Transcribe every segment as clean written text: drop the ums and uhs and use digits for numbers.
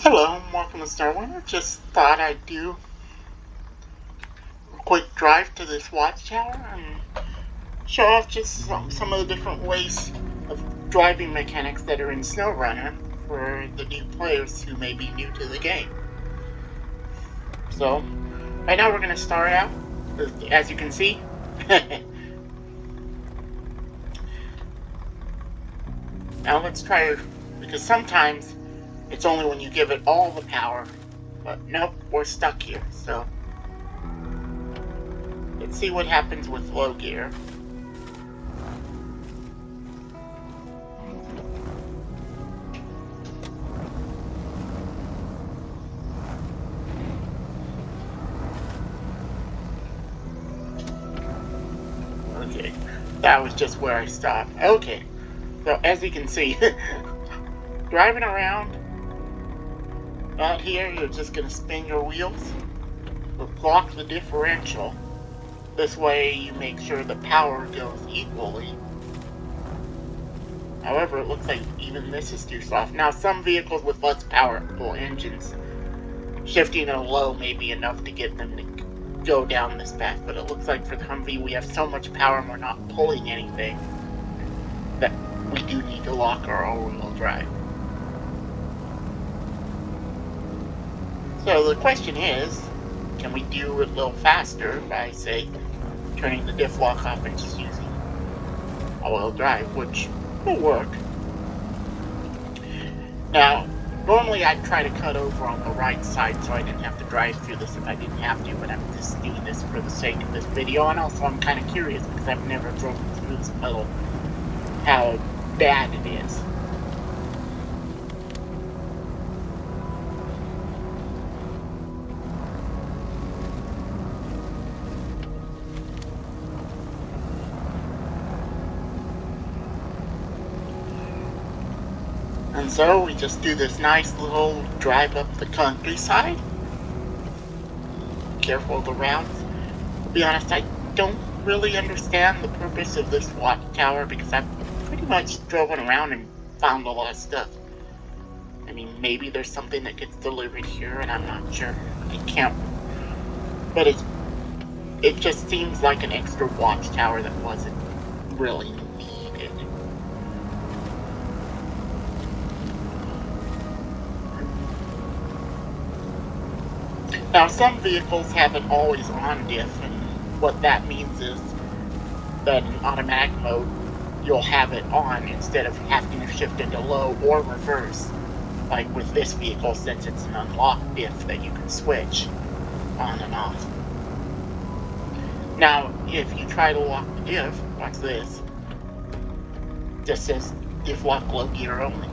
Hello, and welcome to SnowRunner. Just thought I'd do a quick drive to this watchtower and show off just some of the different ways of driving mechanics that are in SnowRunner for the new players who may be new to the game. So, right now we're going to start out, as you can see. Now let's try, because sometimes it's only when you give it all the power, but nope, we're stuck here, so let's see what happens with low gear. Okay, that was just where I stopped. Okay, so as you can see, driving around out here, you're just going to spin your wheels, but block the differential. This way you make sure the power goes equally. However, it looks like even this is too soft. Now, some vehicles with less powerful engines, shifting a low may be enough to get them to go down this path, but it looks like for the Humvee we have so much power and we're not pulling anything that we do need to lock our all-wheel drive. So the question is, can we do it a little faster by, say, turning the diff lock off and just using all-wheel drive, which will work. Now, normally I'd try to cut over on the right side so I didn't have to drive through this if I didn't have to, but I'm just doing this for the sake of this video, and also I'm kind of curious because I've never driven through this puddle, how bad it is. And so we just do this nice little drive up the countryside. Careful of the rounds. To be honest, I don't really understand the purpose of this watchtower because I've pretty much driven around and found a lot of stuff. I mean, maybe there's something that gets delivered here and I'm not sure. I can't. But it just seems like an extra watchtower that wasn't really needed. Now, some vehicles have an always-on diff, and what that means is that in automatic mode, you'll have it on instead of having to shift into low or reverse, like with this vehicle, since it's an unlocked diff that you can switch on and off. Now, if you try to lock the diff, watch this. It just says diff lock low gear only.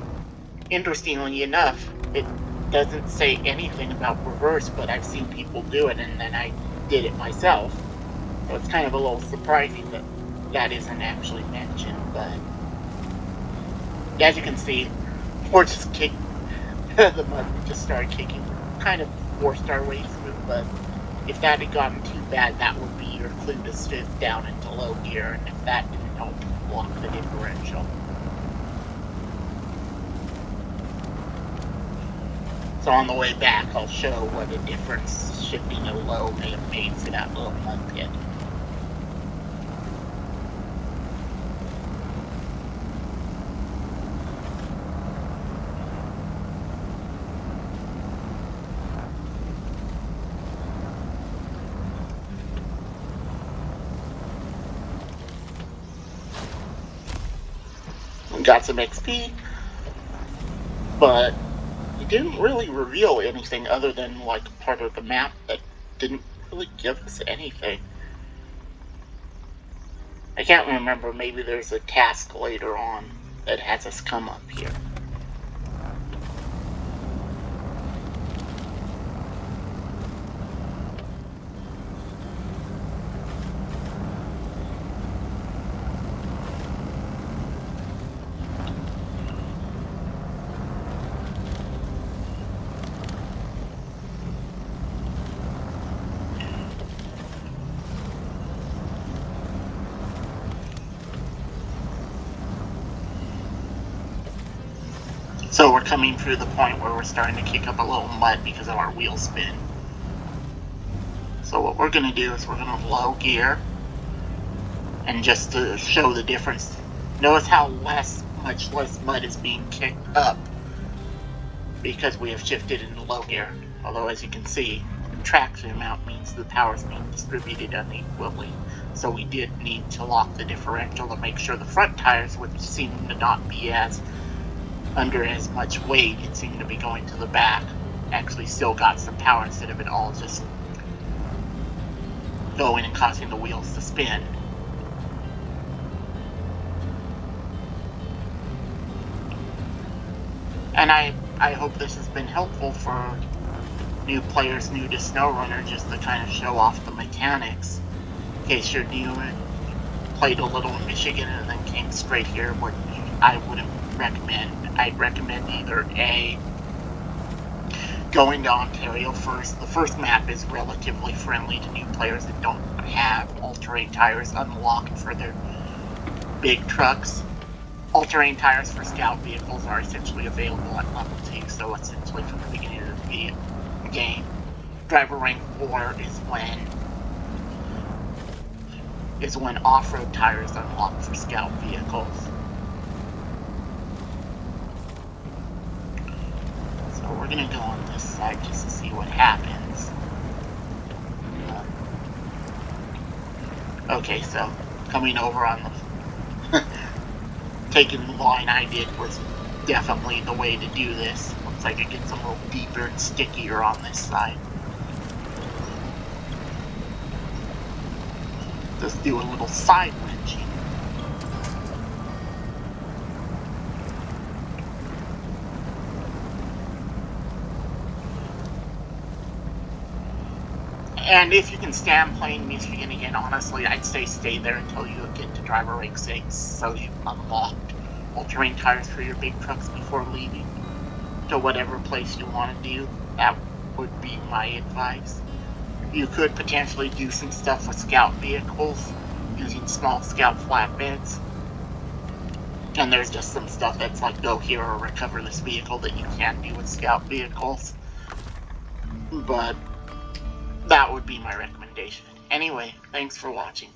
Interestingly enough, it doesn't say anything about reverse, but I've seen people do it, and then I did it myself. So it's kind of a little surprising that that isn't actually mentioned, but as you can see, we're just kicking the mud. We just started kicking. Kind of forced our way through, but if that had gotten too bad, that would be your clue to shift down into low gear, and if that didn't help, block the differential. So on the way back, I'll show what a difference shifting to low may have made for that little mud pit. We got some XP, but it didn't really reveal anything other than like part of the map that didn't really give us anything. I can't remember, maybe there's a task later on that has us come up here. So we're coming through the point where we're starting to kick up a little mud because of our wheel spin. So what we're going to do is we're going to low gear, and just to show the difference, notice how much less mud is being kicked up because we have shifted into low gear. Although, as you can see, traction amount means the power is being distributed unequally. So we did need to lock the differential to make sure the front tires, which seem to not be under as much weight, it seemed to be going to the back, actually still got some power instead of it all just going and causing the wheels to spin. And I hope this has been helpful for new players new to SnowRunner, just to kind of show off the mechanics. In case you're new and played a little in Michigan and then came straight here, what I wouldn't recommend. I'd recommend either A, going to Ontario first. The first map is relatively friendly to new players that don't have all-terrain tires unlocked for their big trucks. All-terrain tires for scout vehicles are essentially available at level 2, so essentially from the beginning of the game. Driver rank 4 is when off-road tires unlock for scout vehicles. So we're gonna go on this side just to see what happens. Okay, so coming over on the taking the line I did was definitely the way to do this. Looks like it gets a little deeper and stickier on this side. Just do a little side wrenching. And if you can stand playing Michigan again, honestly, I'd say stay there until you get to driver rank 6, so you've unlocked all-terrain tires for your big trucks before leaving to whatever place you want to do. That would be my advice. You could potentially do some stuff with scout vehicles using small scout flatbeds. And there's just some stuff that's like go here or recover this vehicle that you can do with scout vehicles. But that would be my recommendation. Anyway, thanks for watching.